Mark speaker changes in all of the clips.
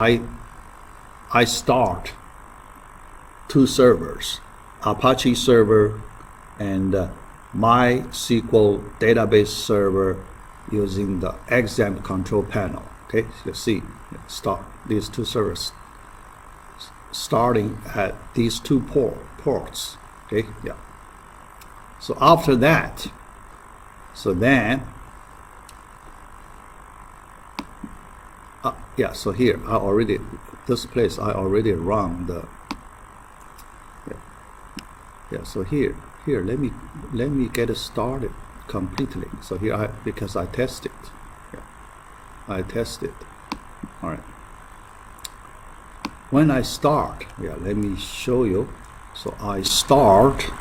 Speaker 1: I start two servers, Apache server and MySQL database server using the XAMPP control panel. Okay, you see, start these two servers starting at these two ports. Okay, yeah. So after that, so then, yeah. So here this place I already run the. Yeah. So here, let me get it started completely. So here because I tested. Yeah, I tested. All right. When I start, yeah, let me show you. So I start.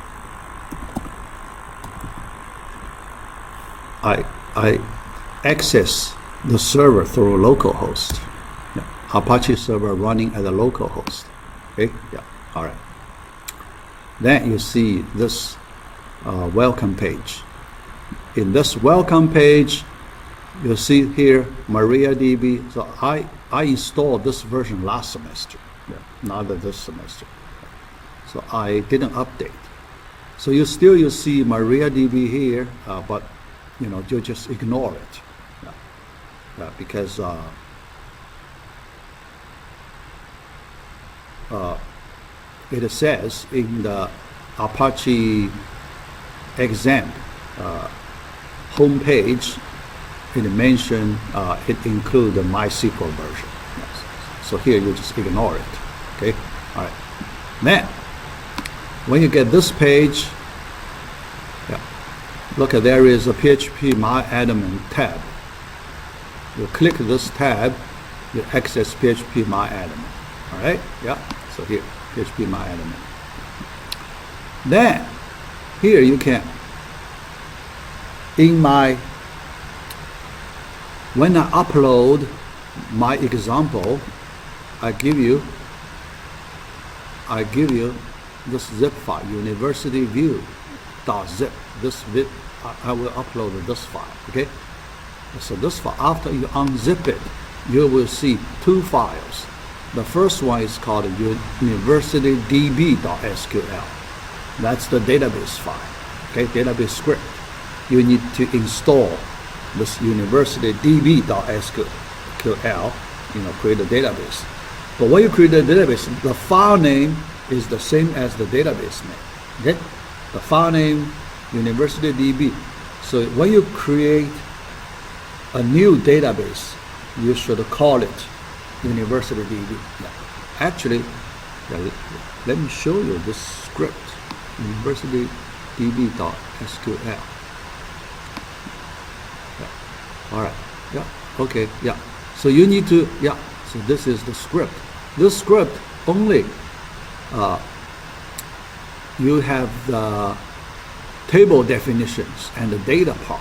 Speaker 1: I access the server through localhost. Yeah. Apache server running at a localhost. Okay. Yeah. All right. Then you see this welcome page. In this welcome page, you see here MariaDB. So I installed this version last semester, not this semester. So I didn't update. So you see MariaDB here, but you just ignore it, because it says in the Apache XAMPP homepage, it mentioned it includes the MySQL version. Yes. So here you just ignore it. Okay. All right. Then when you get this page, look at there is a PHP MyAdmin tab. You click this tab, you access PHP MyAdmin. All right. Yeah. So here, PHP MyAdmin. Then here you can, when I upload my example, I give you this zip file, universityview.zip. This zip, I will upload this file. Okay. So this file, after you unzip it, you will see two files. The first one is called universitydb.sql. That's the database file. Okay, database script. You need to install this universitydb.sql, create a database. But when you create a database, the file name is the same as the database name. Okay, the file name universitydb. So when you create a new database, you should call it universitydb. Actually, let me show you this script, universitydb.sql. All right. Yeah. Okay. Yeah. So you need to. Yeah. So this is the script. This script only. You have the table definitions and the data part.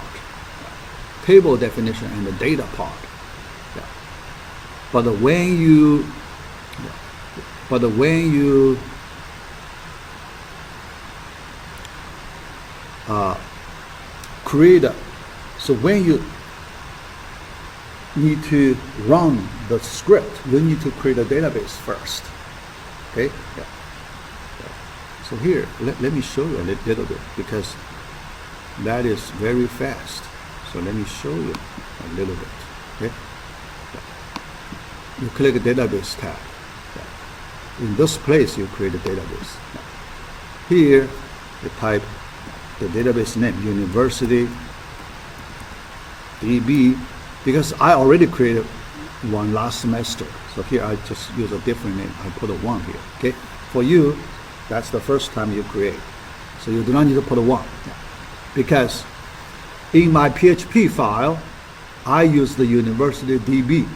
Speaker 1: Table definition and the data part. Yeah. But when you. Create. So when you need to run the script, you need to create a database first. Okay. Yeah. So here, let me show you a little bit, because that is very fast. So let me show you a little bit. Okay. Yeah. You click the database tab. Yeah. In this place, you create a database. Yeah. Here, you type the database name, universitydb. Because I already created one last semester, so here I just use a different name. I put a 1 here. Okay, for you, that's the first time you create, so you do not need to put a 1, because in my PHP file, I use the universitydb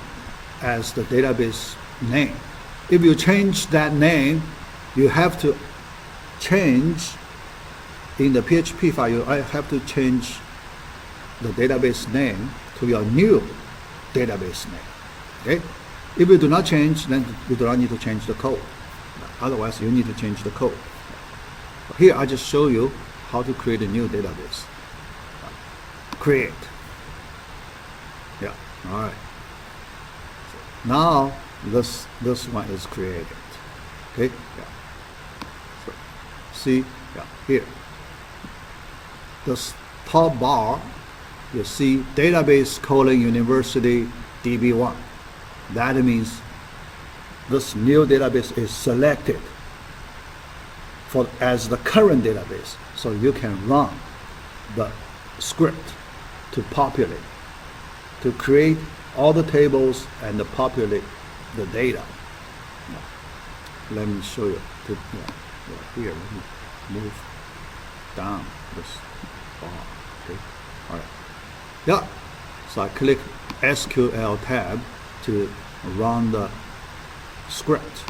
Speaker 1: as the database name. If you change that name, you have to change in the PHP file. I have to change the database name to your new database name. Okay? If you do not change, then you do not need to change the code. Otherwise, you need to change the code. Here, I just show you how to create a new database. Create. Yeah. All right. Now this one is created. Okay, yeah. So, see, yeah, here. This top bar, you see database : university DB1. That means this new database is selected as the current database, so you can run the script to populate, to create all the tables and to populate the data. Let me show you. Here, let me move down this bar. Okay, all right. Yeah, so I click SQL tab to run the script.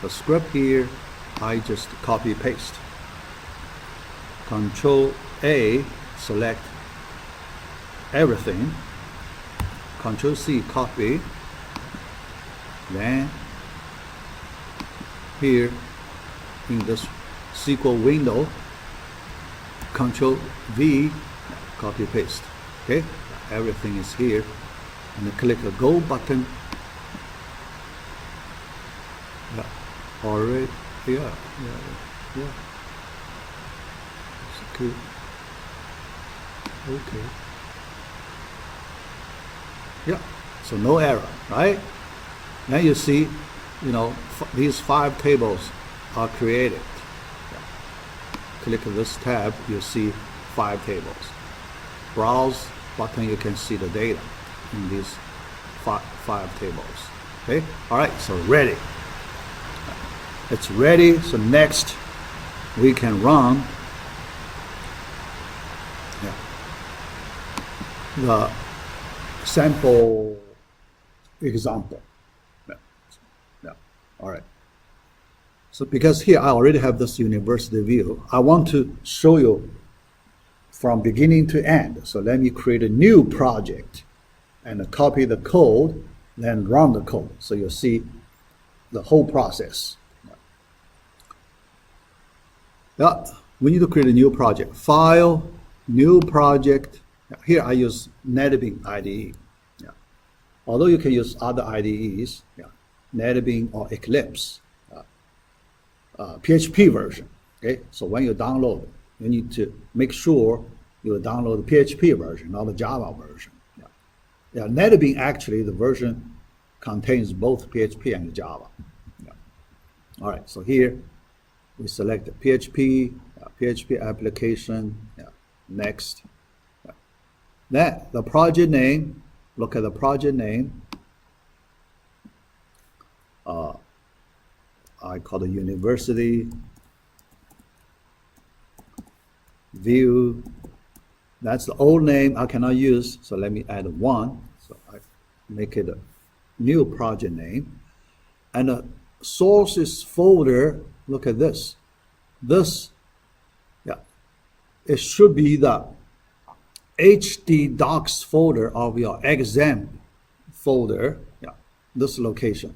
Speaker 1: The script here, I just copy paste. Control A, select everything. Control C, copy. Then here in this SQL window, Control V, copy paste. Okay, everything is here. And click the Go button. Yeah, already. Yeah. It's okay. Okay. Yeah. So no error, right? Now you see, these 5 tables are created. Yeah. Click this tab, you see 5 tables. Browse button, you can see the data in these 5 tables. Okay. All right. So ready. It's ready. So next we can run the sample example. Yeah. All right. So because here I already have this university view, I want to show you from beginning to end. So let me create a new project and copy the code, then run the code. So you'll see the whole process. Yeah, we need to create a new project. File, new project. Here I use NetBeans IDE. Yeah. Although you can use other IDEs, yeah. NetBeans or Eclipse, PHP version. Okay, so when you download, you need to make sure you download the PHP version, not the Java version. Yeah, NetBeans actually the version contains both PHP and Java. Yeah. All right, so here we select the PHP, PHP application. Yeah. Next. Yeah. Then the project name. Look at the project name. I call the university view. That's the old name I cannot use, so let me add 1. So I make it a new project name. And the sources folder, look at this. This, yeah, it should be the HD docs folder of your exam folder. Yeah, this location.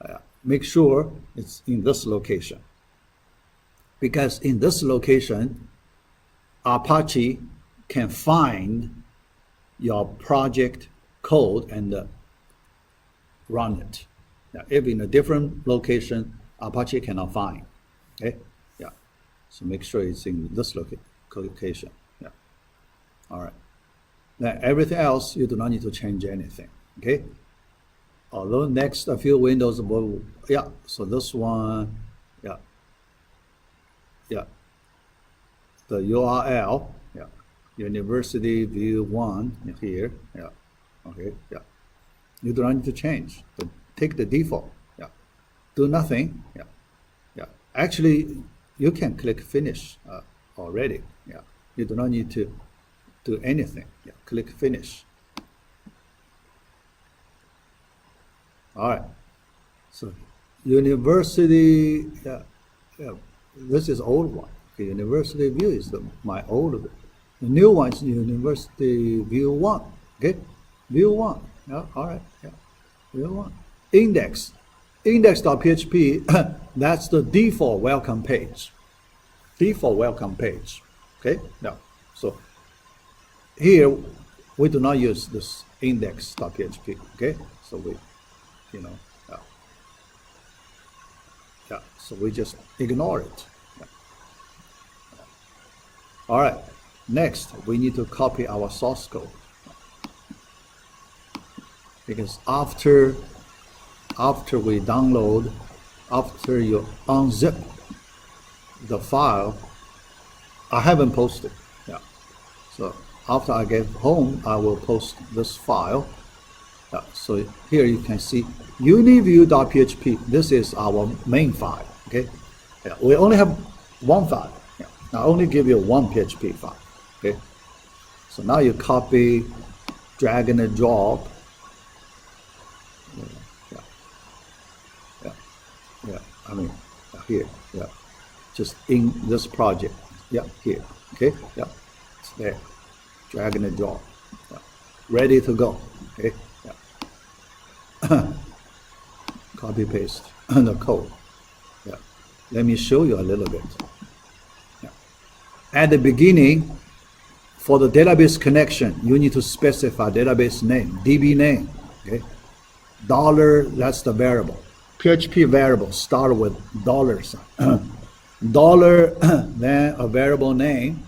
Speaker 1: Yeah, make sure it's in this location, because in this location, Apache can find your project code and run it. Now, if in a different location, Apache cannot find. Okay, yeah. So make sure it's in this location. Yeah. All right. Now everything else you do not need to change anything. Okay. Although next a few windows will, yeah. So this one, yeah. Yeah. The URL, yeah. University view 1 here, yeah. Okay, yeah. You do not need to change. So take the default. Yeah. Do nothing. Yeah. Yeah. Actually, you can click finish already. Yeah. You do not need to do anything. Yeah. Click finish. All right. So university. Yeah. Yeah. This is old one. Okay. University view is my old. The new one is university view 1. Okay. View 1. Yeah. All right. Yeah. View 1. Index. Index.php, that's the default welcome page. Default welcome page. Okay? Now, so here we do not use this index.php. Okay? So we, you know, so we just ignore it. Yeah. All right, next we need to copy our source code, because after we download, after you unzip the file, I haven't posted. Yeah. So after I get home, I will post this file. Yeah. So here you can see uniview.php. This is our main file. Okay. Yeah. We only have one file. Yeah. I only give you one PHP file. Okay. So now you copy, drag and drop. Yeah. I mean, here. Yeah. Just in this project. Yeah. Here. Okay. Yeah. It's there. Drag and drop. Yeah. Ready to go. Okay. Yeah. Copy paste the code. Yeah. Let me show you a little bit. Yeah. At the beginning, for the database connection, you need to specify database name, DB name. Okay. Dollar, that's the variable. PHP variable start with dollar sign. Dollar, then a variable name.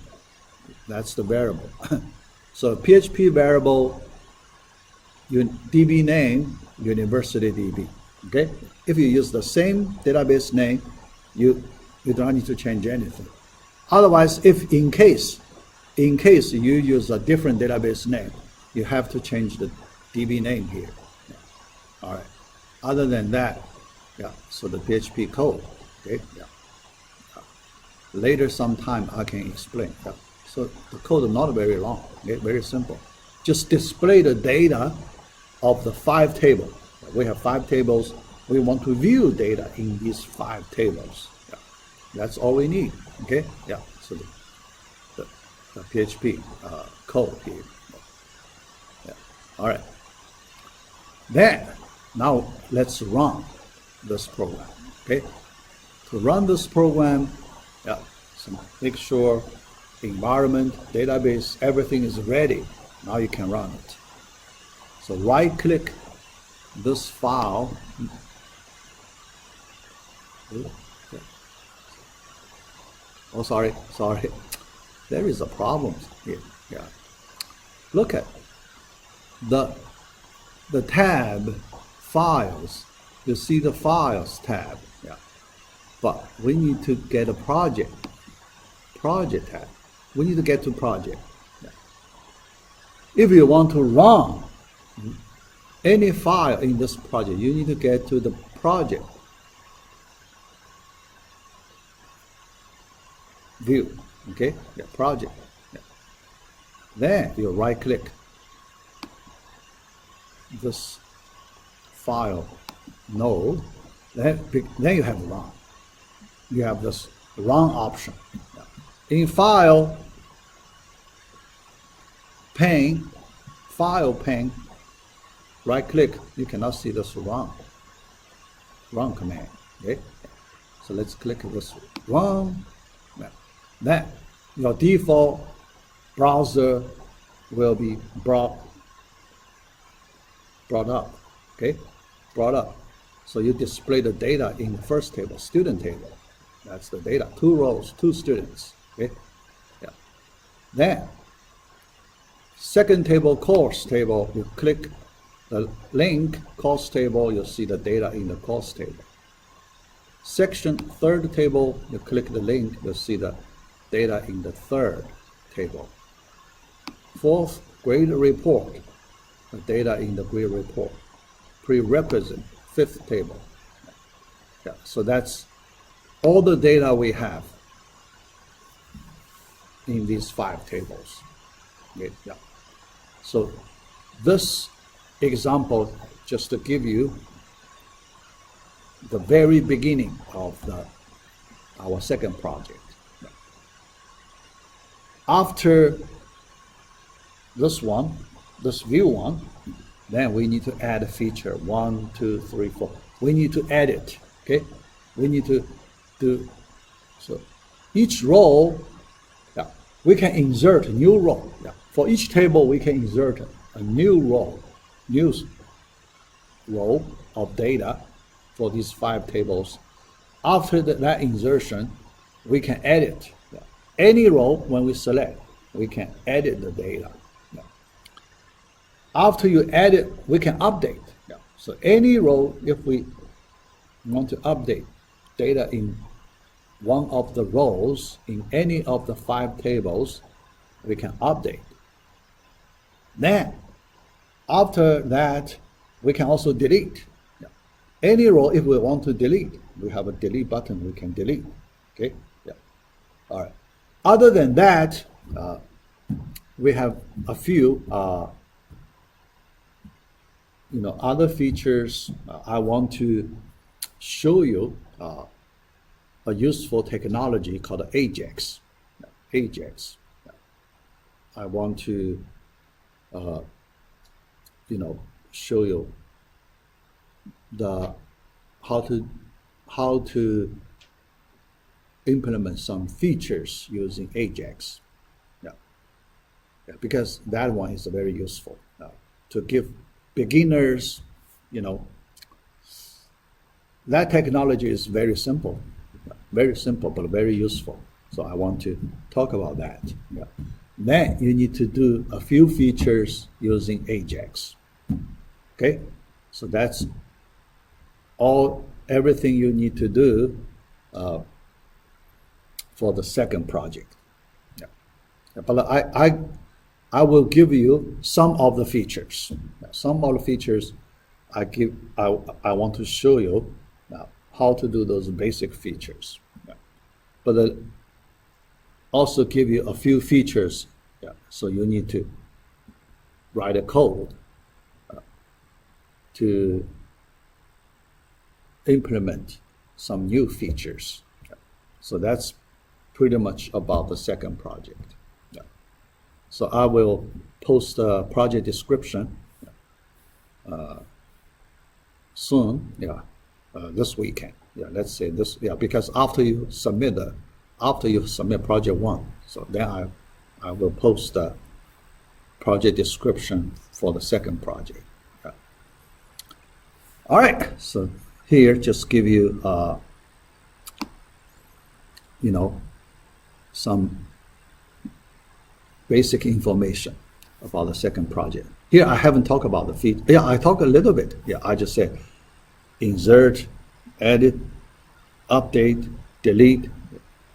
Speaker 1: That's the variable. So PHP variable, DB name, university DB. Okay. If you use the same database name, you don't need to change anything. Otherwise, if in case you use a different database name, you have to change the DB name here. Yeah. All right. Other than that, yeah. So the PHP code. Okay. Yeah. Later, sometime I can explain. Yeah. So the code is not very long. Okay. Very simple. Just display the data of the 5 tables. We have 5 tables. We want to view data in these 5 tables. Yeah. That's all we need. Okay. Yeah. So the PHP code here. Yeah. All right. Then now let's run this program. Okay. To run this program, yeah. So make sure environment, database, everything is ready. Now you can run it. So right click this file. Oh, sorry. There is a problem here. Yeah. Look at the tab files. You see the files tab. Yeah. But we need to get a project tab. We need to get to project. Yeah. If you want to run any file in this project, you need to get to the project view. Okay. Yeah. Project. Yeah. Then you right click this file node. Then you have run. You have this run option. In file pane, right click, you cannot see this run command. Okay. So let's click this run. Then your default browser will be brought up. Okay. Brought up. So you display the data in the first table, student table. That's the data. 2 rows, 2 students. Okay. Yeah. Then second table, course table, you click the link, course table, you'll see the data in the course table. Section third table, you click the link, you'll see the data in the third table. Fourth, grade report, the data in the grade report. Prerequisite, fifth table. Yeah, so that's all the data we have in these 5 tables. Okay, yeah. So this example, just to give you the very beginning of our second project. Yeah. After this one, this view one, then we need to add a feature 1, 2, 3, 4. We need to add it. Okay, we need to do so. Each row, yeah, we can insert a new row. Yeah. For each table, we can insert a new row, row of data for these 5 tables. After that insertion, we can edit any row. When we select, we can edit the data. After you edit, we can update. So any row, if we want to update data in one of the rows in any of the 5 tables, we can update. Then, after that, we can also delete. Any row, if we want to delete, we have a delete button, we can delete. Okay? Yeah. All right. Other than that, we have a few other features. I want to show you a useful technology called Ajax. Ajax. I want to show you how to implement some features using Ajax. Because that one is very useful to give beginners, that technology is very simple, but very useful. So I want to talk about that. Then you need to do a few features using Ajax. Okay, so that's everything you need to do for the second project. But I will give you some of the features. Some of the features I want to show you how to do those basic features. But also give you a few features. So you need to write a code to implement some new features. So that's pretty much about the second project. So I will post a project description soon, this weekend. Let's say this, because after you submit project 1, so then I will post the project description for the second project. All right, so here just give you some basic information about the second project. Here I haven't talked about the feature. I talk a little bit. I just said insert, edit, update, delete,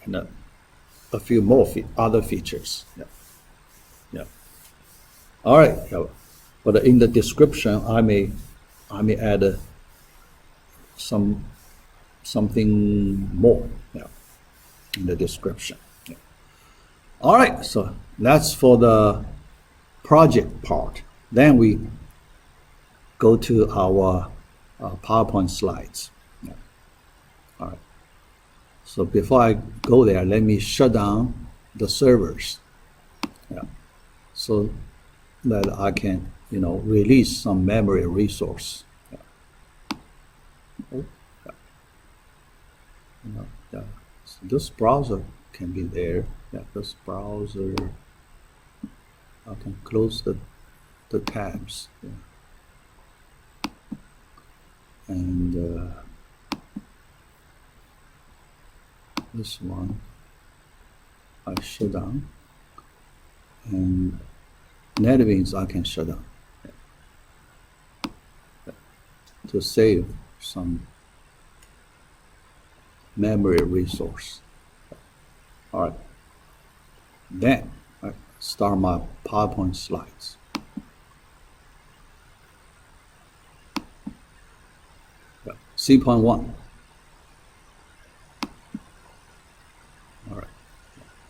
Speaker 1: and a few more other features. All right. But in the description, I may add something more in the description. All right, so that's for the project part. Then we go to our PowerPoint slides. All right. So before I go there, let me shut down the servers. So that I can, release some memory resource. So this browser can be there. This browser, I can close the tabs. And this one I shut down, and NetBeans I can shut down to save some memory resource. All right. Then I start my PowerPoint slides. C.1. All right.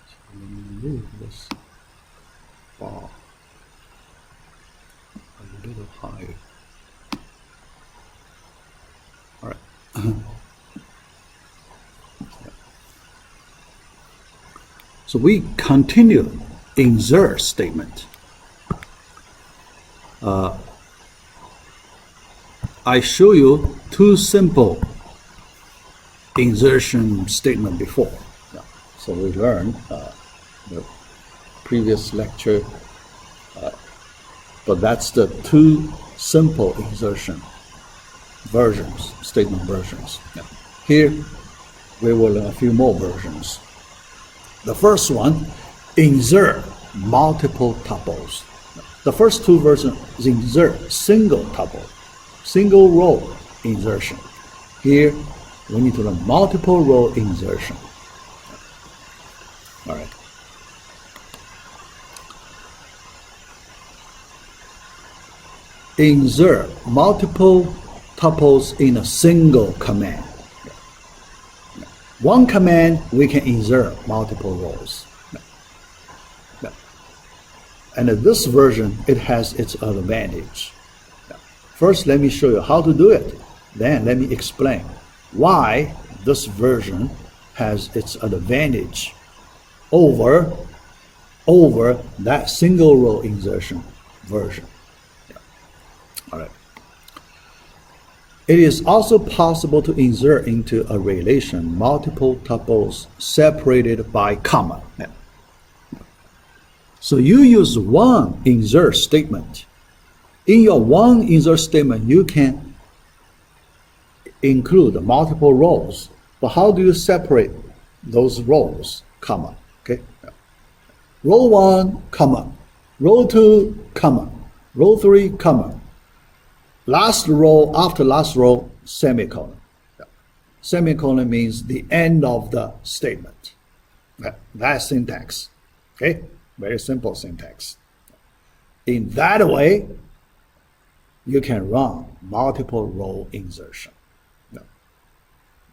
Speaker 1: So let me move this bar a little higher. All right. So we continue insert statement. I show you 2 simple insertion statement before. So we learned the previous lecture, but that's the 2 simple insertion versions, statement versions. Yeah. Here, we will learn a few more versions. The first one, insert multiple tuples. The first two versions is insert single tuple, single row insertion. Here, we need to learn multiple row insertion. All right. Insert multiple tuples in a single command. One command, we can insert multiple rows. And this version, it has its advantage. First, let me show you how to do it. Then let me explain why this version has its advantage over that single row insertion version. All right. It is also possible to insert into a relation multiple tuples separated by comma. So you use one insert statement. In your one insert statement, you can include multiple rows. But how do you separate those rows? Comma. Okay. Row 1, comma. Row 2, comma. Row 3, comma. Last row, after last row, semicolon. Semicolon means the end of the statement. That's syntax. Okay? Very simple syntax. In that way, you can run multiple row insertion.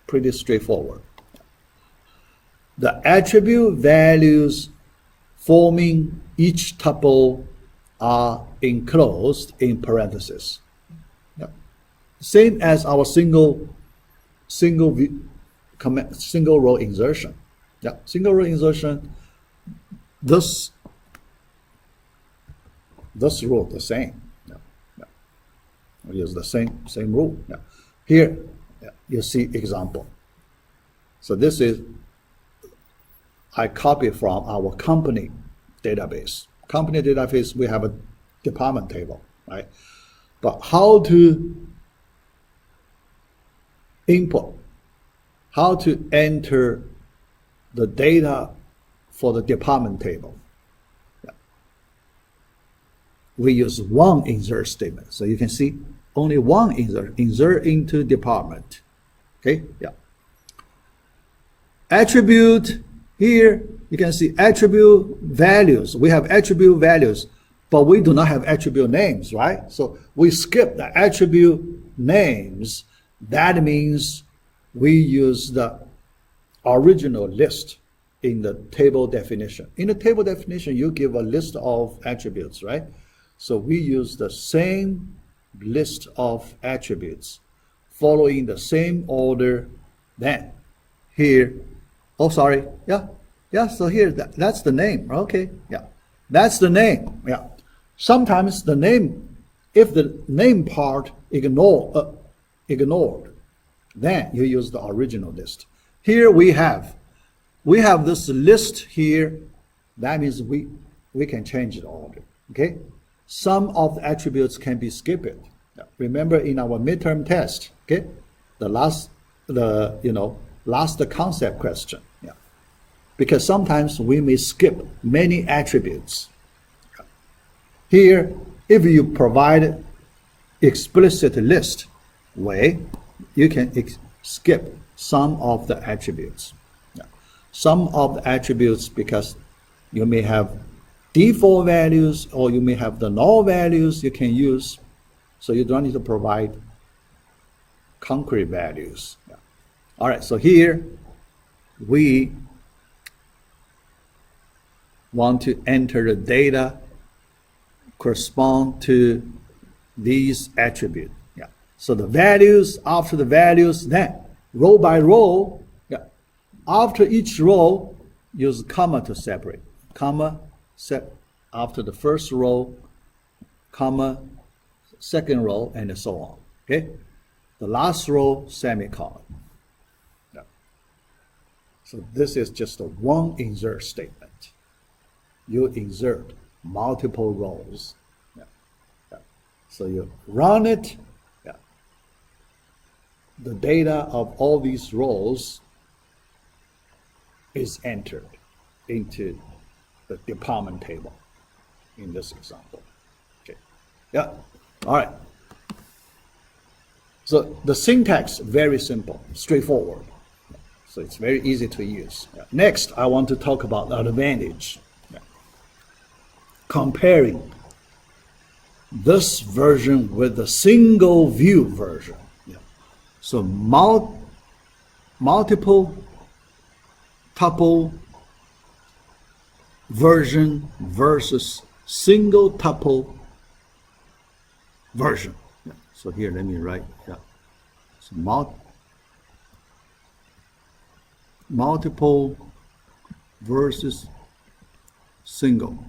Speaker 1: Pretty straightforward. The attribute values forming each tuple are enclosed in parentheses. Same as our single row insertion. Single row insertion. This rule the same. We use the same rule. Here you see example. So this is I copy from our company database. Company database, we have a department table, right? But how to input, how to enter the data for the department table. We use one insert statement. So you can see only one insert into department. Okay, yeah. Attribute, here you can see attribute values. We have attribute values, but we do not have attribute names, right? So we skip the attribute names. That means we use the original list in the table definition. In the table definition, you give a list of attributes, right? So we use the same list of attributes following the same order. Then here, oh sorry, yeah, so here that's the name. Okay, yeah, that's the name. Yeah, sometimes the name, if the name part ignored, then you use the original list. Here we have this list here. That means we can change the order. Okay, some of the attributes can be skipped. Remember in our midterm test, okay, the last concept question. Yeah, because sometimes we may skip many attributes. Here, if you provide explicit list way, you can skip some of the attributes. Some of the attributes, because you may have default values or you may have the null values you can use, so you don't need to provide concrete values. All right, so here we want to enter the data correspond to these attributes. Yeah. So the values, after the values, then row by row, yeah. After each row, use comma to separate. Comma, after the first row, comma, second row, and so on. Okay? The last row, semicolon. Yeah. So this is just a one insert statement. You insert multiple rows. Yeah. Yeah. So you run it. Yeah. the data of all these rows is entered into the department table in this example. Okay, yeah, all right. So the syntax, very simple, straightforward. So it's very easy to use. Next, I want to talk about the advantage. Comparing this version with the single view version. So multiple tuple version versus single tuple version. So here, let me write. So multiple versus single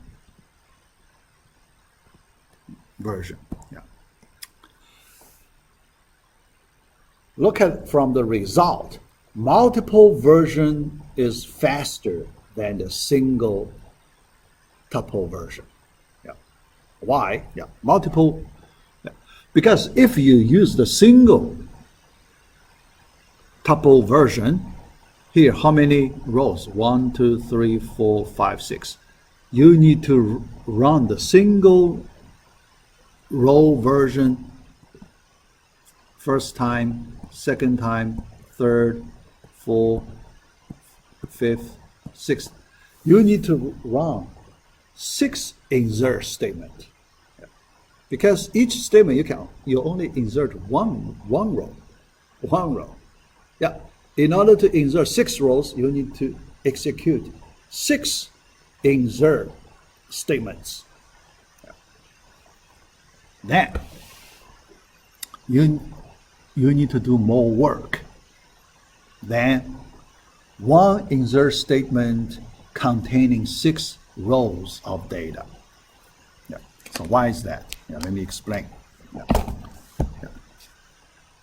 Speaker 1: version. Look at from the result. Multiple version is faster than the single tuple version. Why? Multiple. Because if you use the single tuple version, here how many rows? 1, 2, 3, 4, 5, 6. You need to run the single row version first time, second time, third, fourth, fifth, sixth. You need to run 6 insert statements. Because each statement you only insert one row. In order to insert 6 rows, you need to execute 6 insert statements. Then you need to do more work than one insert statement containing 6 rows of data. So why is that? Let me explain.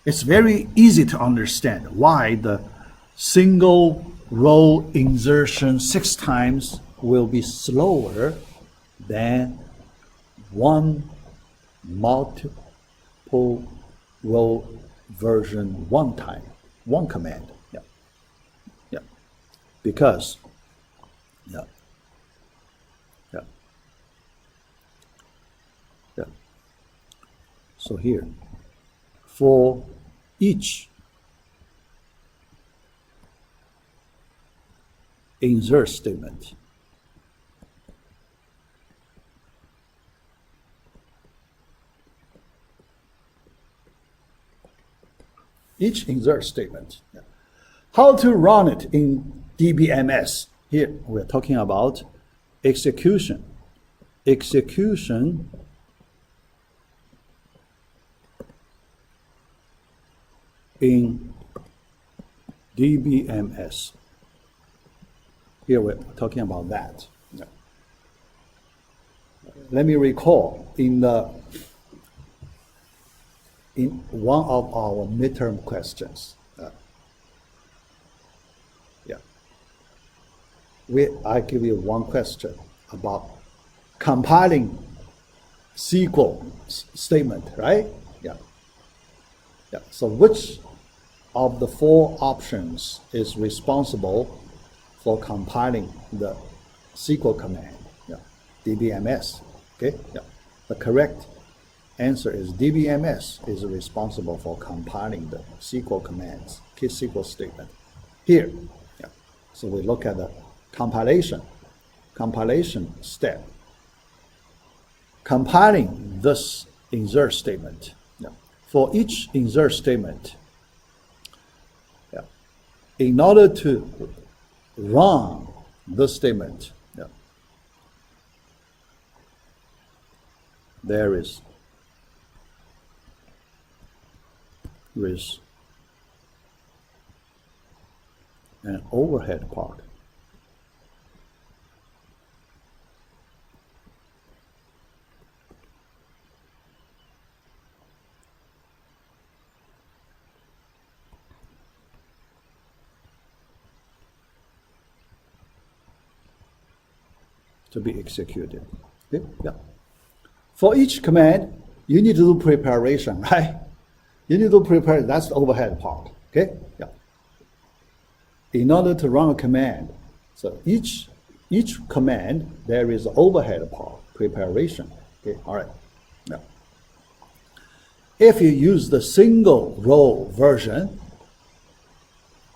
Speaker 1: It's very easy to understand why the single row insertion 6 times will be slower than one multiple row version one time, one command. Because so here, for each insert statement, how to run it in DBMS. Here we're talking about execution in DBMS. Here we're talking about that. Let me recall in one of our midterm questions. I give you one question about compiling SQL statement, right? So which of the 4 options is responsible for compiling the SQL command? DBMS. Okay. The correct answer is DBMS is responsible for compiling the SQL commands, SQL statement. Here, so we look at the compilation step. Compiling this insert statement. For each insert statement, in order to run this statement, there is an overhead part. To be executed. Okay? For each command, you need to do preparation, right? You need to prepare, that's the overhead part, okay? Yeah. In order to run a command, so each command, there is an overhead part, preparation, okay? All right, now. If you use the single row version,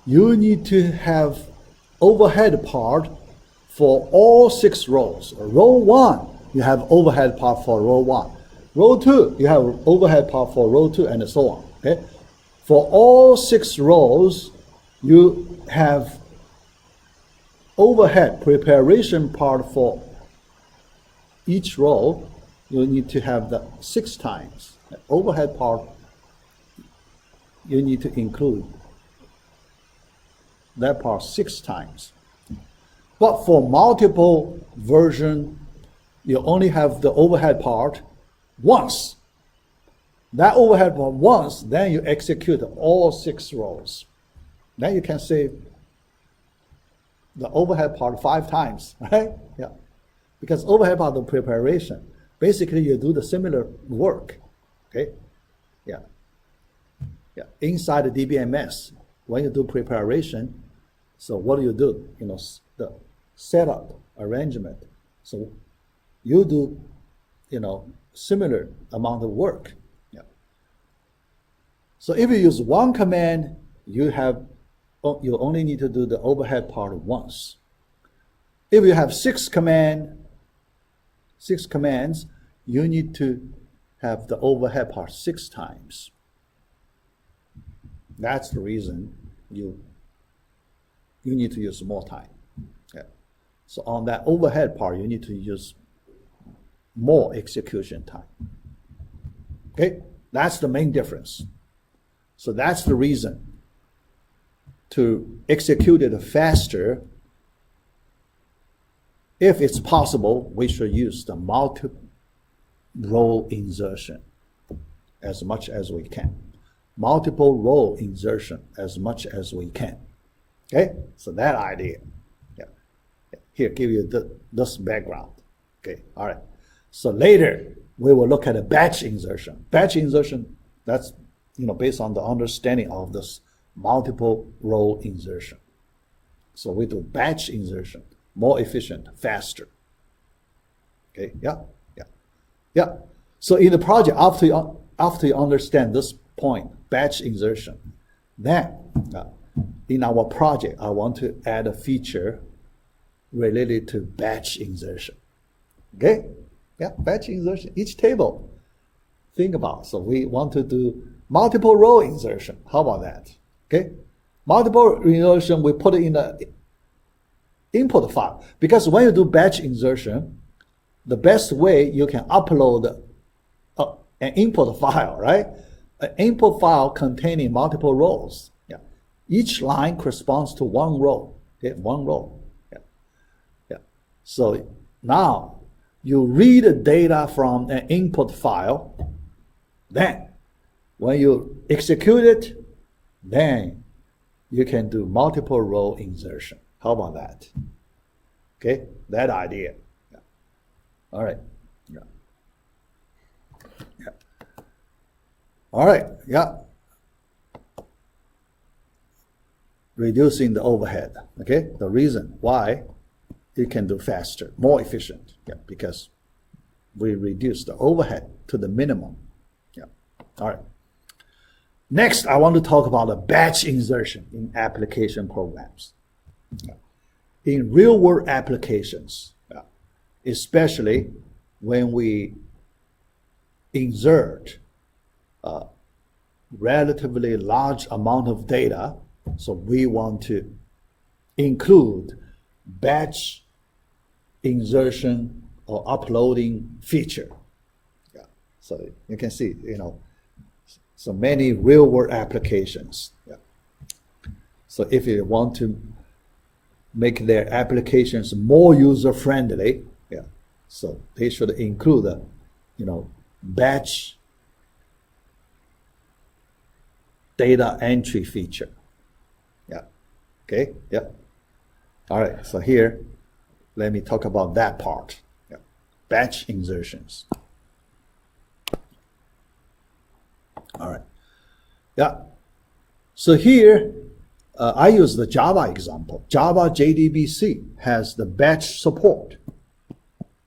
Speaker 1: you need to have overhead part for all 6 rows. Row 1, you have overhead part for row 1. Row 2, you have overhead part for row 2, and so on. Okay? For all 6 rows, you have overhead preparation part for each row. You need to have the 6 times. The overhead part, you need to include that part 6 times. But for multiple version, you only have the overhead part once. That overhead part once, then you execute all 6 rows. Then you can save the overhead part 5 times, right? Yeah. Because overhead part of preparation, basically you do the similar work, okay? Yeah. Yeah. Inside the DBMS, when you do preparation, so what do? You know, the setup, arrangement. So you do, you know, similar amount of work. Yeah. So if you use one command, you only need to do the overhead part once. If you have 6 commands, you need to have the overhead part 6 times. That's the reason you need to use more time. Yeah. So on that overhead part, you need to use more execution time. Okay, that's the main difference. So that's the reason to execute it faster. If it's possible, we should use the multi-row insertion as much as we can. Multiple row insertion as much as we can. Okay, so that idea. Yeah. Here, give you this background. Okay, all right. So later, we will look at a batch insertion. Batch insertion, that's, you know, based on the understanding of this multiple row insertion. So we do batch insertion, more efficient, faster. Okay, yeah. So in the project, after you understand this point, batch insertion, then in our project, I want to add a feature related to batch insertion. Okay? Yeah, batch insertion, each table. Think about, so we want to do multiple row insertion. How about that? Okay? Multiple insertion, we put it in the input file. Because when you do batch insertion, the best way you can upload an input file, right? An input file containing multiple rows. Yeah. Each line corresponds to one row. Okay? One row. Yeah. So now, you read the data from an input file, then when you execute it, then you can do multiple row insertion. How about that? Okay, that idea. Yeah. All right. Yeah. All right. Yeah. Reducing the overhead. Okay, the reason why you can do faster, more efficient. Yeah, because we reduce the overhead to the minimum. Yeah. All right. Next, I want to talk about a batch insertion in application programs. Yeah. In real-world applications, yeah, especially when we insert a relatively large amount of data, so we want to include batch insertion or uploading feature. Yeah. So you can see, you know, so many real-world applications. Yeah. So if you want to make their applications more user-friendly, yeah, so they should include a, you know, batch data entry feature. Yeah. Okay. Yeah. All right. So here, let me talk about that part. Yeah. Batch insertions. All right. Yeah. So here, I use the Java example. Java JDBC has the batch support.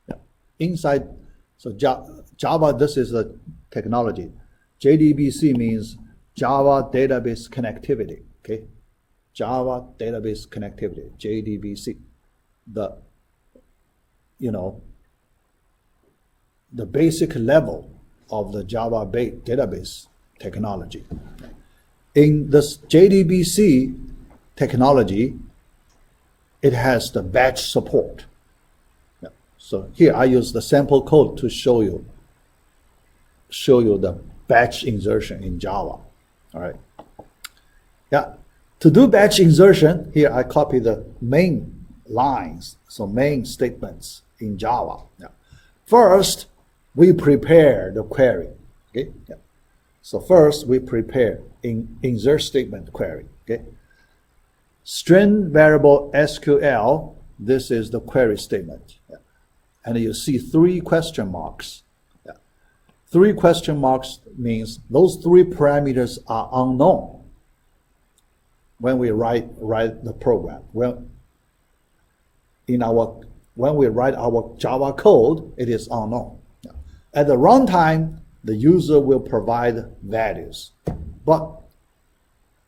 Speaker 1: Yeah. Inside, so Java, this is the technology. JDBC means Java Database Connectivity, okay? Java Database Connectivity, JDBC. The, the basic level of the Java database technology. In this JDBC technology, it has the batch support. Yeah. So here I use the sample code to show you the batch insertion in Java. All right. Yeah. To do batch insertion, here I copy the main lines, so main statements in Java. Yeah. First, we prepare the query. Okay. Yeah. So first we prepare insert statement query. Okay. String variable SQL, this is the query statement. Yeah. And you see 3 question marks. Yeah. 3 question marks means those 3 parameters are unknown when we write the program. When we write our Java code, it is unknown. Yeah. At the runtime, the user will provide values. But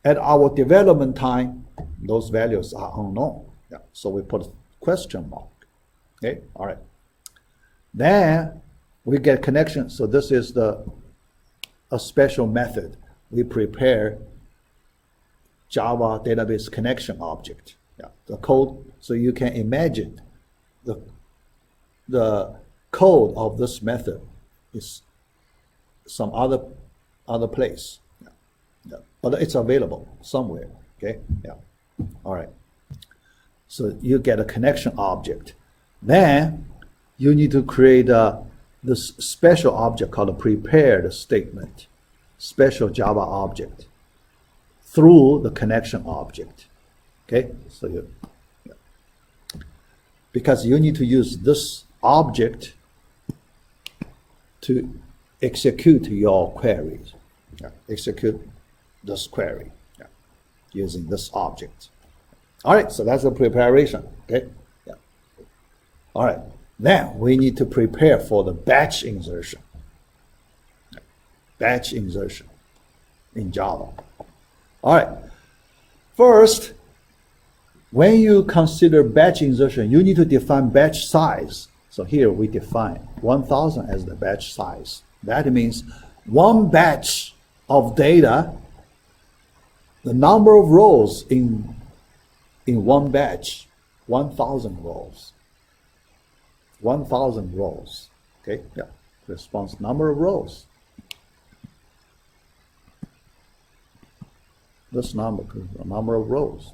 Speaker 1: at our development time, those values are unknown. Yeah. So we put a question mark. Okay, all right. Then we get connection. So this is a special method. We prepare Java database connection object. Yeah. The code, so you can imagine the code of this method is some other place. Yeah. Yeah. But it's available somewhere. Okay. Yeah. All right. So you get a connection object. Then you need to create this special object called a prepared statement, special Java object through the connection object. Okay. So because you need to use this object to execute your queries. Yeah. Execute this query. Yeah. Using this object. All right, so that's the preparation. Okay. Yeah. All right. Now we need to prepare for the batch insertion. Batch insertion in Java. All right. First, when you consider batch insertion, you need to define batch size. So here we define 1000 as the batch size. That means one batch of data, the number of rows in one batch, 1000 rows. 1000 rows. Okay, yeah. Response number of rows. This number, the number of rows.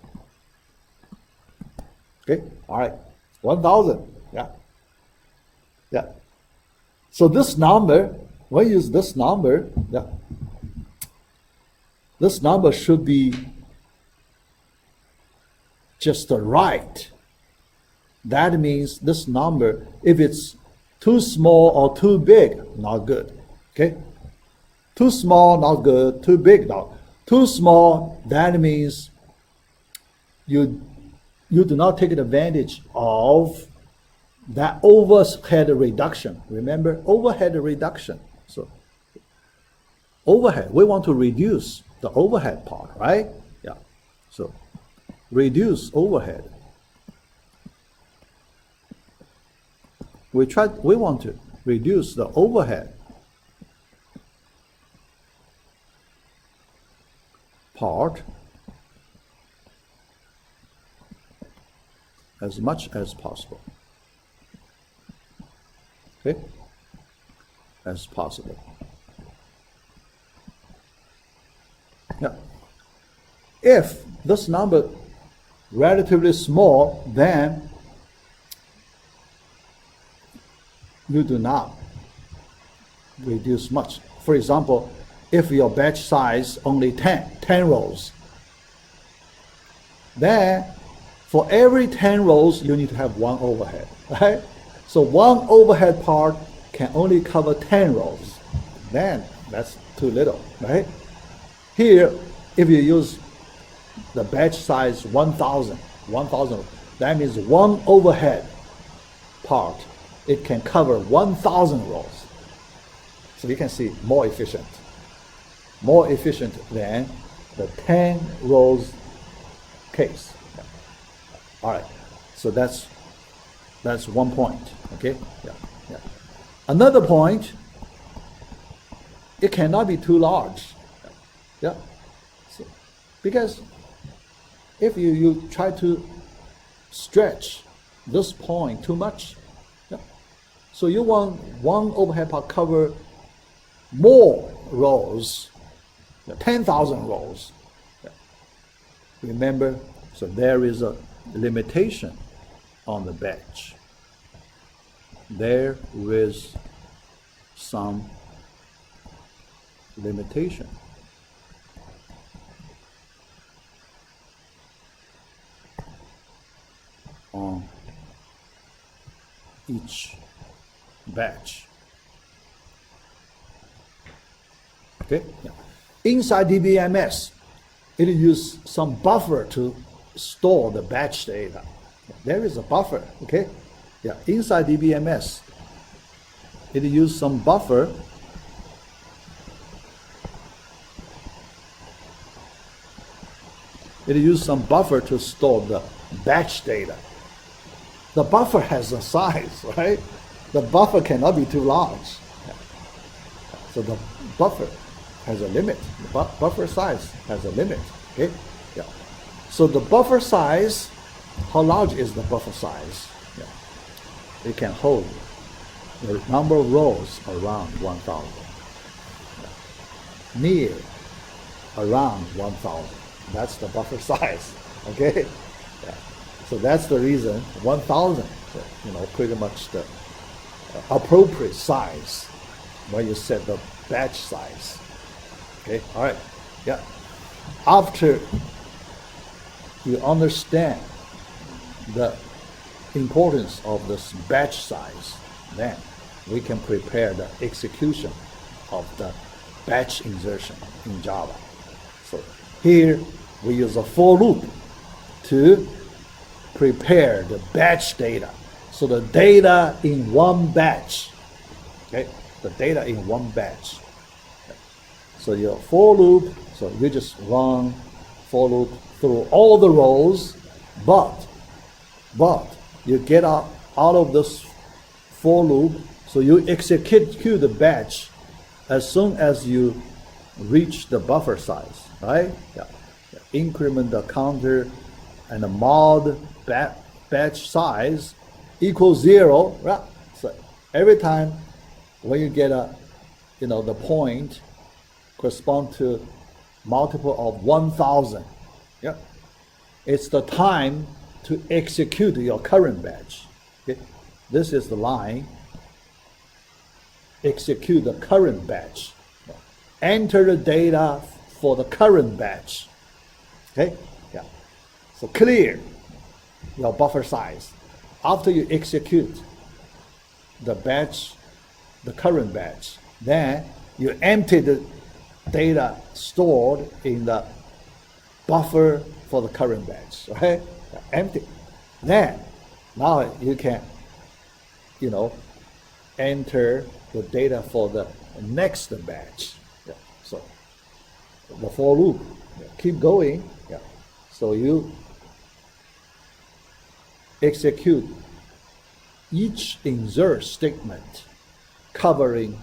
Speaker 1: Okay, all right. 1000. Yeah. Yeah. So this number, when you use this number, yeah, this number should be just right. That means this number, if it's too small or too big, not good. Okay? Too small, not good. Too big, not. Too small, that means you do not take advantage of that overhead reduction. Remember, overhead reduction. So overhead, we want to reduce the overhead part, right? Yeah. So reduce overhead. We want to reduce the overhead part as much as possible. Okay? As possible. Yeah. If this number relatively small, then you do not reduce much. For example, if your batch size only 10 rows, then for every 10 rows, you need to have one overhead, right? So one overhead part can only cover 10 rows. Then that's too little, right? Here, if you use the batch size 1,000, that means one overhead part, it can cover 1,000 rows. So you can see more efficient than the 10 rows case. All right, so that's 1 point. Okay, yeah. Another point, it cannot be too large. Yeah, so, because if you try to stretch this point too much, yeah, so you want one overhead part cover more rows, 10,000 rows. Yeah. Remember, so there is a limitation on the batch. There is some limitation. On each batch. Okay? Yeah. Inside DBMS, it uses some buffer to store the batch data. There is a buffer, okay? Yeah, inside DBMS, it uses some buffer to store the batch data. The buffer has a size, right? The buffer cannot be too large. So the buffer has a limit. The buffer size has a limit. Okay? Yeah. So the buffer size, how large is the buffer size? Yeah. It can hold the number of rows around 1,000. Yeah. Near around 1,000. That's the buffer size. Okay? Yeah. So that's the reason 1,000, pretty much the appropriate size when you set the batch size. Okay, all right, yeah. After you understand the importance of this batch size, then we can prepare the execution of the batch insertion in Java. So here we use a for loop to prepare the batch data. So the data in one batch, okay? The data in one batch. Okay. So your for loop, so you just run for loop through all the rows, but you get out of this for loop, so you execute the batch as soon as you reach the buffer size, right? Yeah. Increment the counter and the mod batch size equals 0, right? So every time when you get the point correspond to multiple of 1,000, yeah, it's the time to execute your current batch. Okay? This is the line. Execute the current batch. Enter the data for the current batch. Okay? Yeah. So clear your buffer size. After you execute the batch, the current batch, then you empty the data stored in the buffer for the current batch, right? Empty. Then, now you can, enter the data for the next batch. Yeah. So the for loop, keep going. Yeah. So you execute each insert statement covering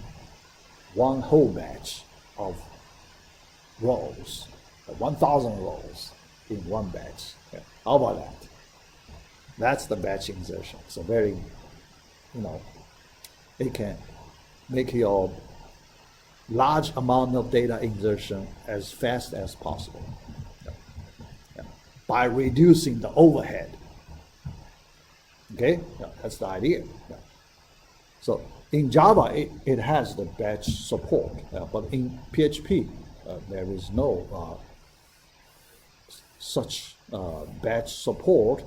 Speaker 1: one whole batch of rows, 1,000 rows in one batch. Yeah. How about that? That's the batch insertion. So very, it can make your large amount of data insertion as fast as possible. Yeah. Yeah. By reducing the overhead. Okay, yeah, that's the idea. Yeah. So in Java, it has the batch support, but in PHP, there is no such batch support,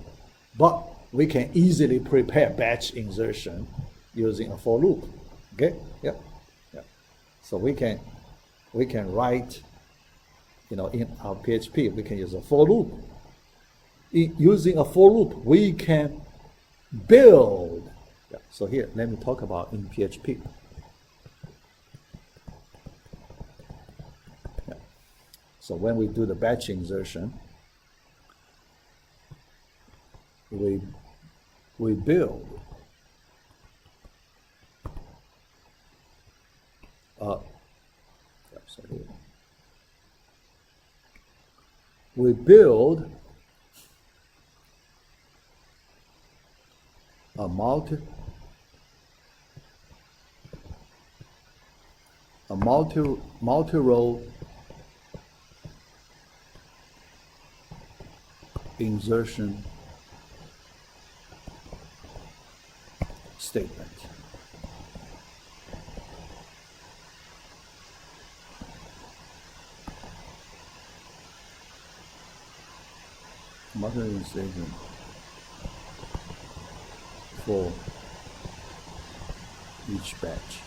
Speaker 1: but we can easily prepare batch insertion using a for loop. Okay, yeah, yeah. So we can write, in our PHP, we can use a for loop. Using a for loop, we can build. Yeah, so here, let me talk about in PHP. Yeah. So when we do the batch insertion, we build we build a multi-row insertion statement. Multi-row insertion for each batch.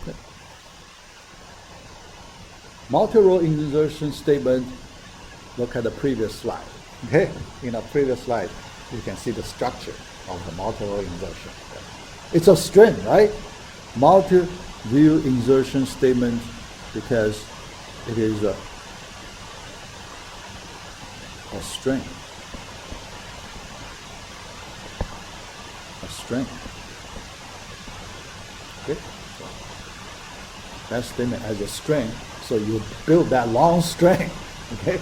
Speaker 1: Okay. Multi-row insertion statement. Look at the previous slide. Okay, in the previous slide, you can see the structure of the multi-row insertion. It's a string, right? Multi-view insertion statement, because it is a string. Okay, that statement as a string, so you build that long string. Okay,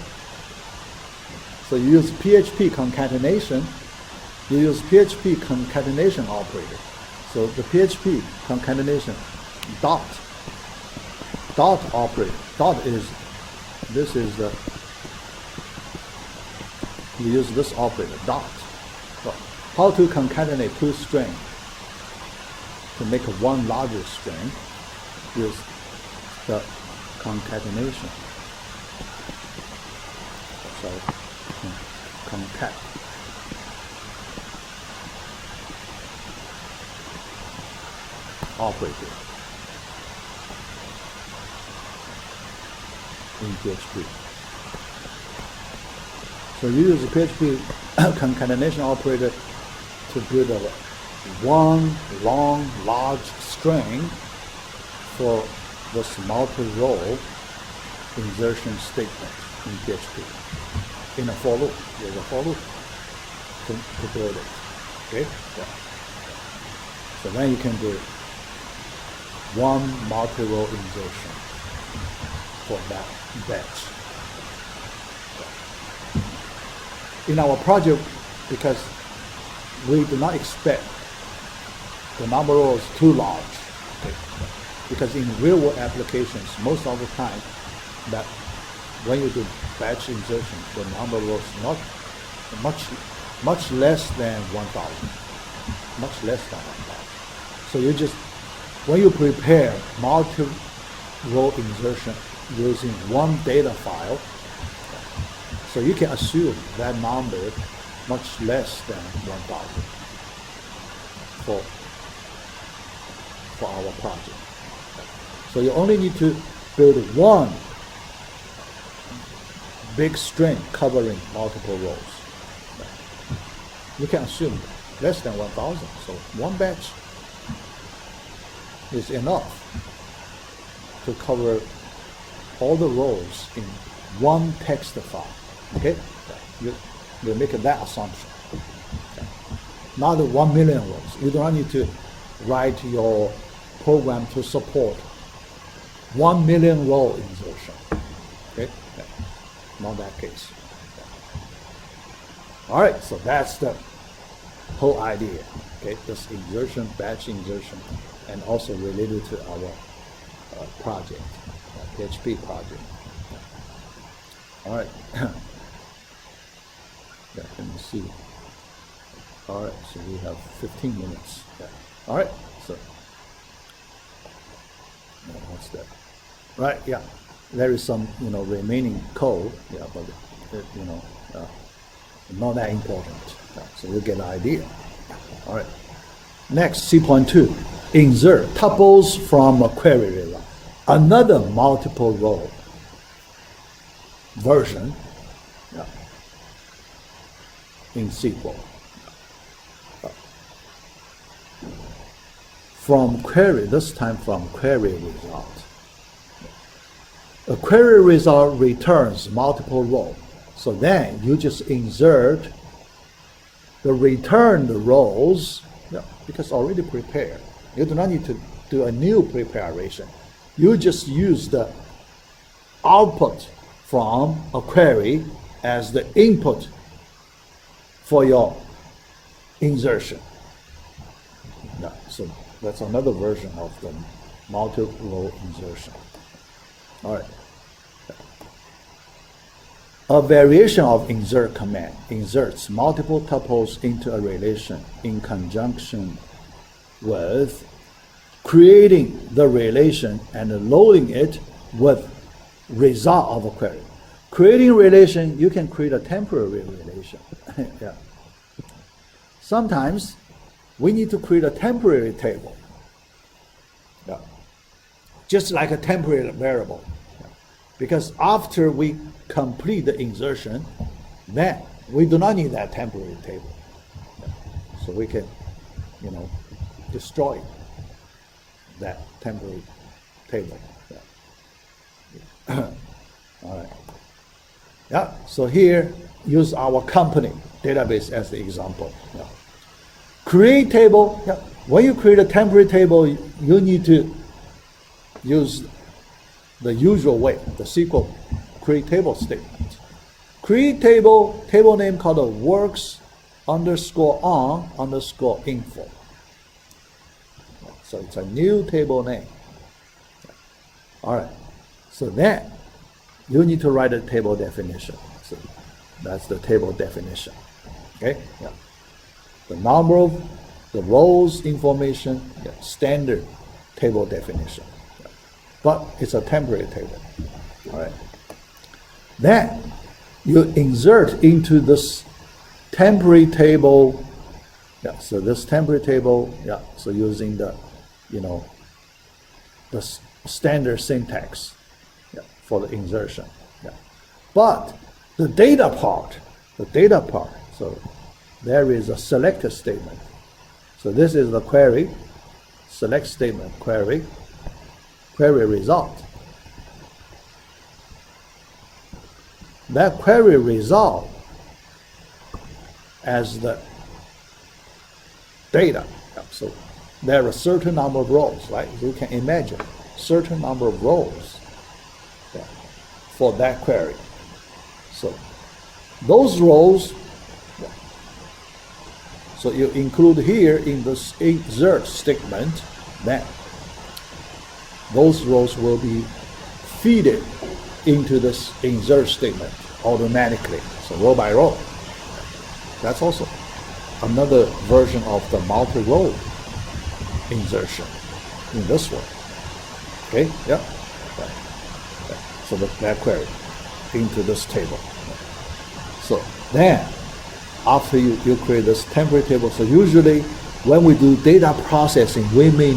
Speaker 1: so you use PHP concatenation. You use PHP concatenation operator. So the PHP concatenation dot operator. Dot is the you use this operator dot. So how to concatenate two strings to make one larger string? Use the concatenation. So concat. Operator in PHP. So you use the PHP concatenation operator to build one long, large string for this multi-row insertion statement in PHP. In a for loop, there's a for loop to build it. Okay? Yeah. So then you can do one multi-row insertion for that batch. In our project, because we do not expect the number of rows too large, okay? Because in real-world applications, most of the time, that when you do batch insertion, the number of rows not much less than 1,000, much less than 1,000. So you just, when you prepare multi-row insertion using one data file, so you can assume that number much less than 1,000 for our project. So you only need to build one big string covering multiple rows. You can assume less than 1,000. So one batch is enough to cover all the rows in one text file. Okay, you make that assumption. Okay. Not 1 million rows. You don't need to write your program to support 1 million row insertion. Okay, not that case. All right, so that's the whole idea. Okay, this insertion, batch insertion, and also related to our project, PHP project. All right. Yeah, let me see. All right, so we have 15 minutes. Yeah. All right, so what's that? Right, yeah. There is some, remaining code. Yeah, but not that important. Yeah, so you get the idea. All right. Next, C.2, insert tuples from a query result. another multiple row version in SQL. From query, this time from query result. A query result returns multiple rows. So then you just insert the returned rows, because already prepared. You do not need to do a new preparation. You just use the output from a query as the input for your insertion. So that's another version of the multi-row insertion. All right. A variation of insert command inserts multiple tuples into a relation in conjunction with creating the relation and loading it with result of a query. Creating relation, you can create a temporary relation. Yeah. Sometimes we need to create a temporary table. Yeah. Just like a temporary variable. Yeah. Because after we complete the insertion, then we do not need that temporary table. Yeah. So we can, destroy that temporary table. Yeah. All right. Yeah. So here, use our company database as the example. Yeah. Create table. Yeah. When you create a temporary table, you need to use the usual way, the SQL create table statement. Create table name called works_on_info. So it's a new table name. All right. So then you need to write a table definition. So that's the table definition. Okay? Yeah. The number of the rows information, standard table definition. Yeah. But it's a temporary table. All right. Then you insert into this temporary table. Yeah. So this temporary table. Yeah. So using the, the standard syntax. Yeah, for the insertion. Yeah. But the data part. So there is a select statement. So this is the query, select statement, query result. That query result as the data. So there are a certain number of rows, right? You can imagine certain number of rows for that query. So those rows, so you include here in this insert statement, then those rows will be feeded into this insert statement automatically. So row by row. That's also another version of the multi-row insertion in this one. Okay, yeah. So that query into this table. So then, after you create this temporary table, so usually when we do data processing, we may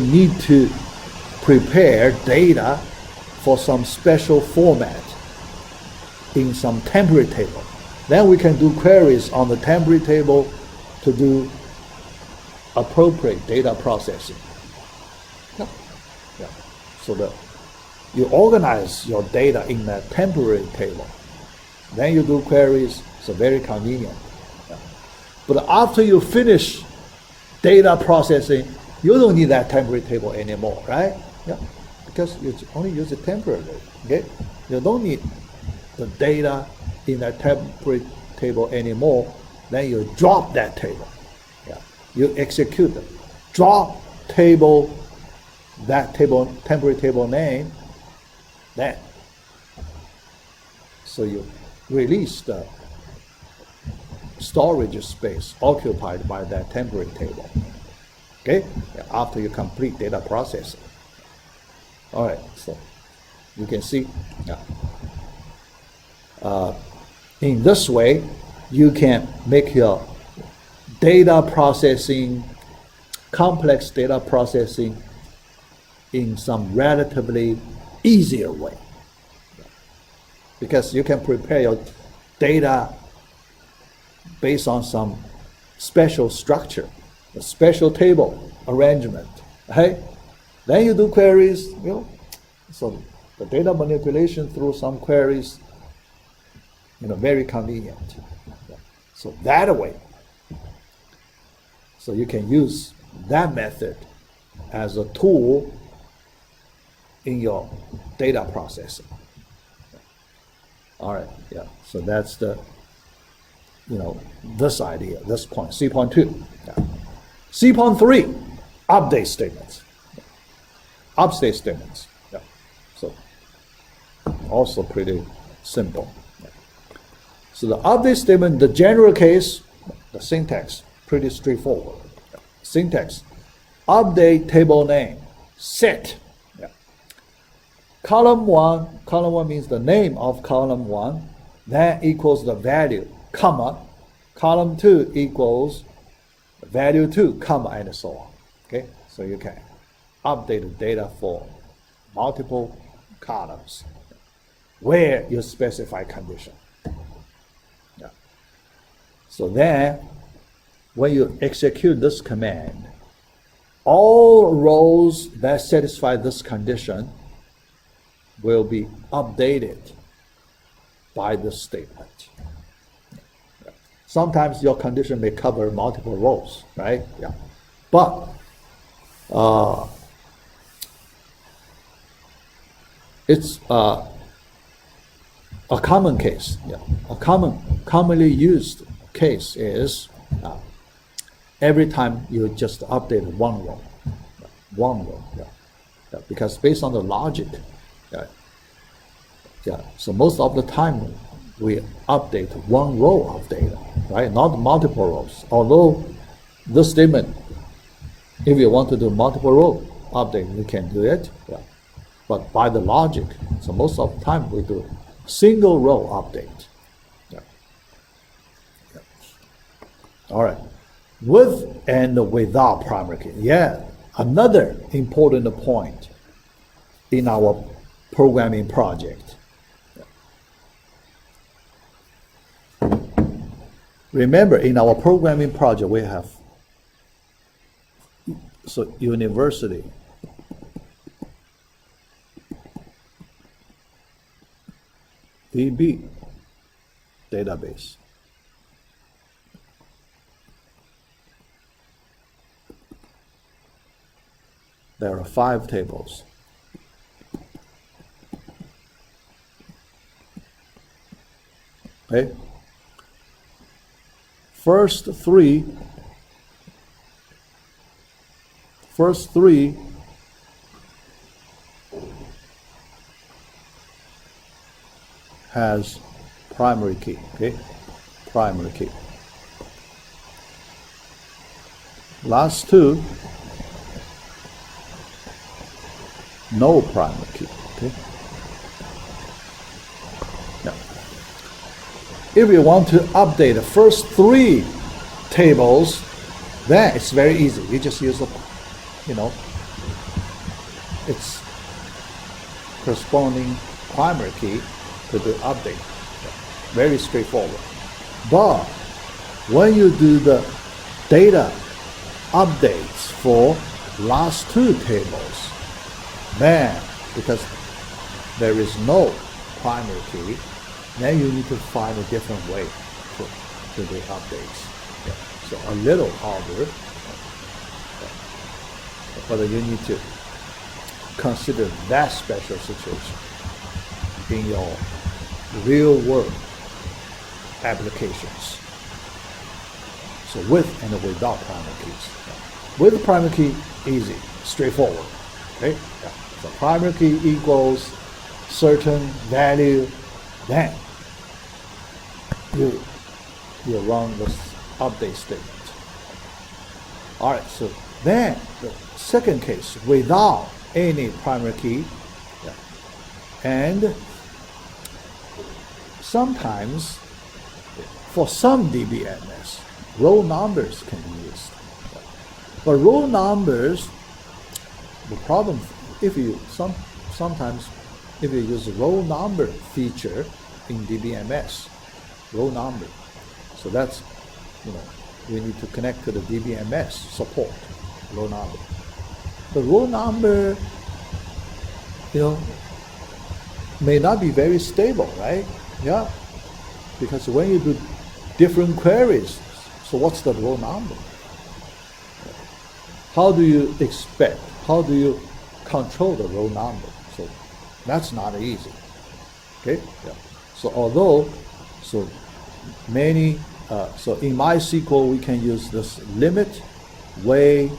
Speaker 1: need to prepare data for some special format in some temporary table. Then we can do queries on the temporary table to do appropriate data processing. Yeah. So you organize your data in a temporary table. Then you do queries, so very convenient. Yeah. But after you finish data processing, you don't need that temporary table anymore, right? Yeah. Because you only use it temporarily. Okay? You don't need the data in that temporary table anymore. Then you drop that table. Yeah. You execute it. Drop table, that table, temporary table name, then. So you release the storage space occupied by that temporary table. Okay? After you complete data processing. All right, so you can see in this way, you can make your data processing, complex data processing in some relatively easier way. Because you can prepare your data based on some special structure, a special table arrangement, right? Then you do queries, so the data manipulation through some queries, very convenient. So that way, so you can use that method as a tool in your data processing. All right, yeah, so that's the, this idea, this point, C.2. Yeah. C.3, update statements. Update statements, yeah, so also pretty simple. Yeah. So the update statement, the general case, the syntax, pretty straightforward. Yeah. Syntax, update table name, set. Yeah. Column 1 means the name of column 1, that equals the value, comma, column 2 equals value 2, comma, and so on. Okay, so you can update the data for multiple columns where you specify condition. Yeah. So then, when you execute this command, all rows that satisfy this condition will be updated by this statement. Sometimes your condition may cover multiple rows, right? Yeah. But it's a common case. Yeah. A commonly used case is every time you just update one row. Yeah. Yeah. Because based on the logic, so most of the time we update one row of data, right? Not multiple rows. Although this statement, if you want to do multiple row update, you can do it. Yeah. But by the logic, so most of the time we do single row update. Yeah. Yeah. All right. With and without primary key. Yeah. Another important point in our programming project. Remember, in our programming project, we have university, DB database. There are 5 tables. Okay? First three has primary key, okay? Primary key. Last 2, no primary key, okay? Yeah. If you want to update the first 3 tables, then it's very easy. You just use its corresponding primary key to the update. Very straightforward. But when you do the data updates for last 2 tables, then because there is no primary key, then you need to find a different way to do updates. Yeah. So a little harder, but you need to consider that special situation in your real world applications. So with and without primary keys. With primary key, easy, straightforward. Okay? Yeah. So primary key equals certain value, then you run this update statement. All right, so then the second case, without any primary key, and sometimes for some DBMS, row numbers can be used. But row numbers, the problem if you sometimes if you use roll number feature in DBMS, roll number, so that's, you know, we need to connect to the DBMS support roll number. The roll number, you know, may not be very stable, right? Yeah, because when you do different queries, so what's the roll number? How do you expect? How do you control the roll number? So that's not easy. Okay. Yeah. So although, so many, so in MySQL we can use this limit way.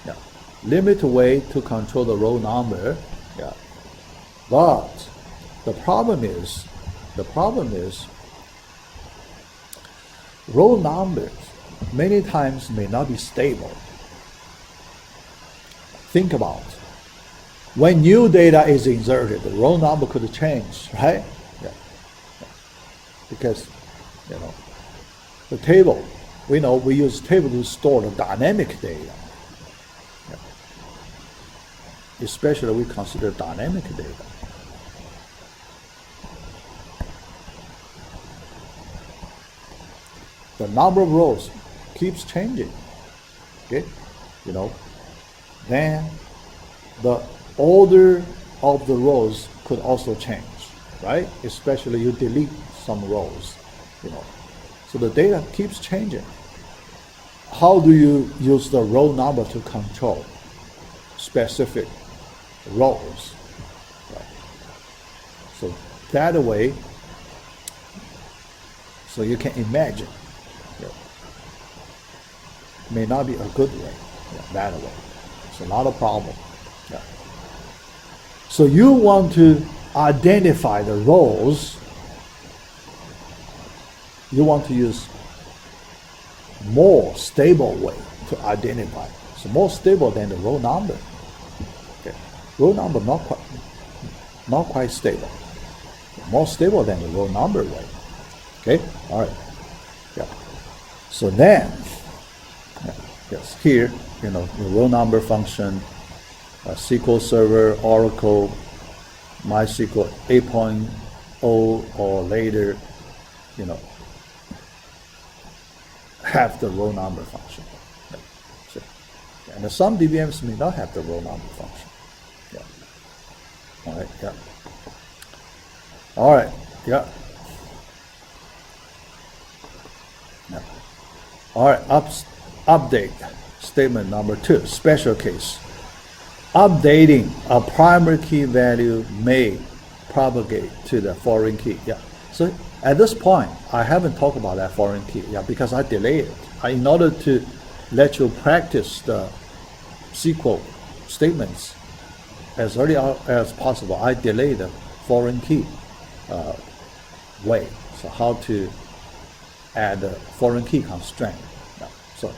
Speaker 1: Yeah, limit way to control the roll number. Yeah. But the problem is roll numbers many times may not be stable. Think about when new data is inserted, the roll number could change, right? Yeah. Because, you know, the table, we know we use table to store the dynamic data. Yeah. Especially we consider dynamic data. The number of rows keeps changing. Okay, you know, then the order of the rows could also change, right? Especially you delete some rows, you know. So the data keeps changing. How do you use the row number to control specific rows? Right. So that way, so you can imagine, you know, may not be a good way, yeah, that way. It's not a problem. Yeah. So you want to identify the rows. You want to use more stable way to identify. So more stable than the row number. Okay. Row number not quite stable. More stable than the row number way. Okay. All right. Yeah. So then, yeah, yes, here, you know, the row number function, SQL Server, Oracle, MySQL 8.0 or later, you know, have the row number function. Yeah. So, and some DBMs may not have the row number function. Yeah. All right. Yeah. All right. Yeah. Yeah. All right. Update. Statement number 2, special case. Updating a primary key value may propagate to the foreign key. Yeah. So at this point, I haven't talked about that foreign key. Yeah, because I delayed it. In order to let you practice the SQL statements as early as possible, I delayed the foreign key way. So how to add a foreign key constraint. Yeah. So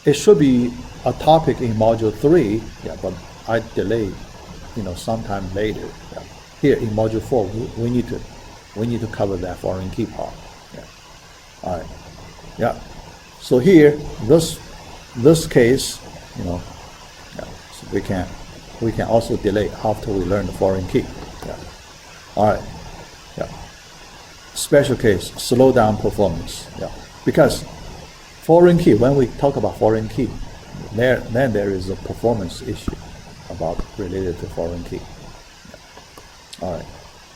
Speaker 1: it should be a topic in module 3, yeah, but I delayed, you know, sometime later. Yeah. Here in module 4, we need to cover that foreign key part. Yeah. All right. Yeah. So here, this case, you know, yeah, so we can also delay after we learn the foreign key. Yeah. All right. Yeah. Special case, slow down performance. Yeah. Because foreign key, when we talk about foreign key, then there is a performance issue about related to foreign key. Yeah. All right.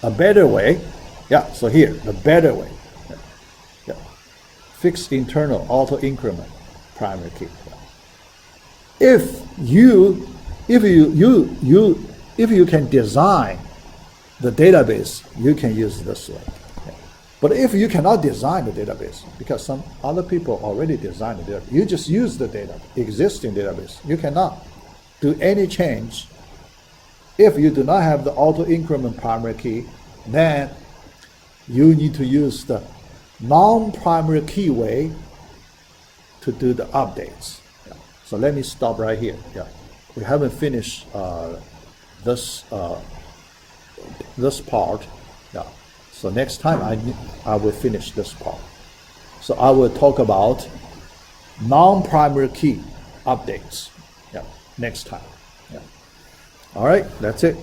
Speaker 1: A better way, yeah, so here, the better way. Yeah. Yeah. Fixed internal auto increment primary key. Yeah. If you can design the database, you can use this way. Yeah. But if you cannot design the database, because some other people already designed the database, you just use the existing database. You cannot do any change. If you do not have the auto increment primary key, then you need to use the non-primary key way to do the updates. Yeah. So let me stop right here. Yeah, we haven't finished this part. Yeah. So next time I will finish this part. So I will talk about non-primary key updates. Yeah. Next time. Yeah. All right, that's it.